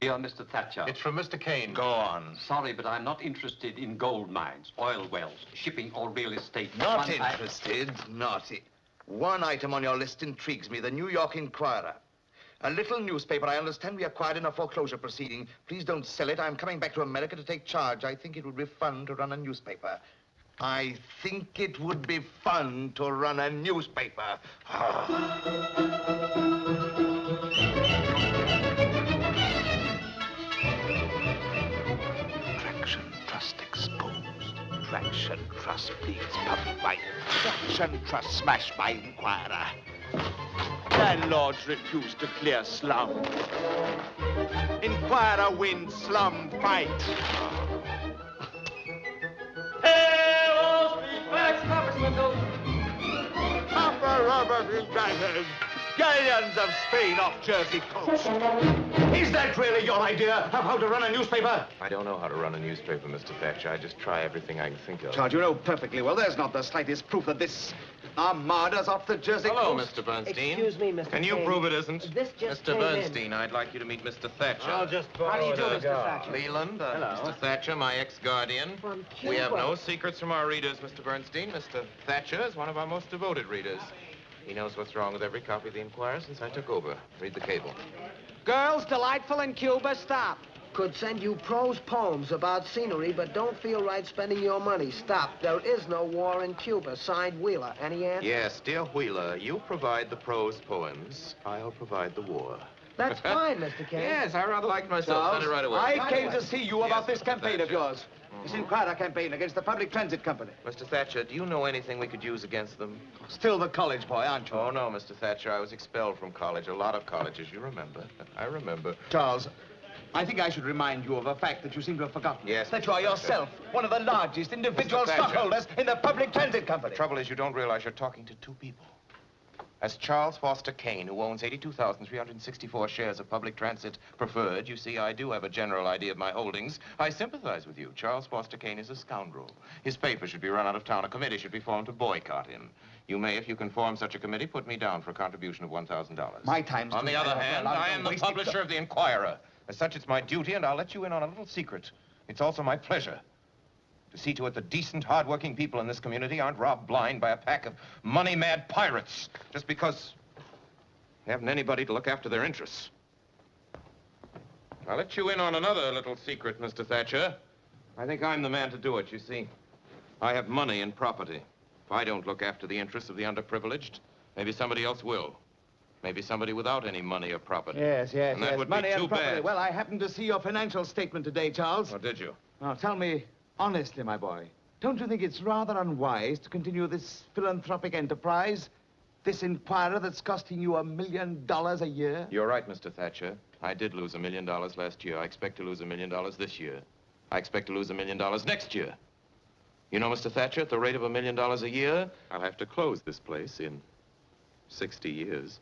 Dear Mr. Thatcher. It's from Mr. Kane. Go on. Sorry, but I'm not interested in gold mines, oil wells, shipping, or real estate. Not interested? One item on your list intrigues me, the New York Inquirer. A little newspaper I understand we acquired in a foreclosure proceeding. Please don't sell it. I'm coming back to America to take charge. I think it would be fun to run a newspaper. I think it would be fun to run a newspaper. Traction Trust exposed. Traction Trust bleeds public by Traction Trust smashed by Inquirer. Landlords refuse to clear slum. Inquirer wins slum fight. Hey, Wall Street, blacks, coppers, windows. Copper rubber daggers. Galleons of Spain off Jersey coast. Is that really your idea of how to run a newspaper? I don't know how to run a newspaper, Mr. Thatcher. I just try everything I can think of. Charles, you know perfectly well there's not the slightest proof that this armada's off the Jersey Hello, coast. Mr. Bernstein. Excuse me, Mr. Can you Kane. prove it isn't? This just Mr. came Bernstein, I'd like you to meet Mr. Thatcher. I'll just borrow How do you do, the Mr. car. Thatcher? Leland, Hello. Mr. Thatcher, my ex-guardian. From We have Cuba. no secrets from our readers, Mr. Bernstein. Mr. Thatcher is one of our most devoted readers. He knows what's wrong with every copy of the Inquirer since I took over. Read the cable. Girls delightful in Cuba, stop. Could send you prose poems about scenery, but don't feel right spending your money. Stop. There is no war in Cuba. Signed, Wheeler. Any answer? Yes, dear Wheeler, you provide the prose poems. I'll provide the war. That's fine, Mr. Kane. Yes, I rather liked myself. Send it right away. I came to see you about Yes, this Mr. campaign of Thatcher. yours. This Inquirer campaign against the Public Transit Company. Mr. Thatcher, do you know anything we could use against them? Still the college boy, aren't you? Oh, no, Mr. Thatcher. I was expelled from college. A lot of colleges, you remember. I remember. Charles, I think I should remind you of a fact that you seem to have forgotten. Yes, That Mr. you are Thatcher. yourself one of the largest individual Mr. Thatcher. stockholders in the Public Transit Company. The trouble is you don't realize you're talking to two people. As Charles Foster Kane, who owns 82,364 shares of public transit preferred, you see, I do have a general idea of my holdings. I sympathize with you. Charles Foster Kane is a scoundrel. His paper should be run out of town. A committee should be formed to boycott him. You may, if you can form such a committee, put me down for a contribution of $1,000. My time's On too the bad. other hand, Well, I am the wasting publisher of the Inquirer. As such, it's my duty, and I'll let you in on a little secret. It's also my pleasure to see to it that decent, hard-working people in this community aren't robbed blind by a pack of money-mad pirates just because they haven't anybody to look after their interests. I'll let you in on another little secret, Mr. Thatcher. I think I'm the man to do it, you see. I have money and property. If I don't look after the interests of the underprivileged, maybe somebody else will. Maybe somebody without any money or property. Yes, yes, And that yes. would Money be and too property. bad. Well, I happened to see your financial statement today, Charles. Oh, did you? Now, tell me honestly, my boy, don't you think it's rather unwise to continue this philanthropic enterprise? This Inquirer that's costing you $1 million a year? You're right, Mr. Thatcher. I did lose $1 million last year. I expect to lose $1 million this year. I expect to lose $1 million next year. You know, Mr. Thatcher, at the rate of $1 million a year, I'll have to close this place in 60 years.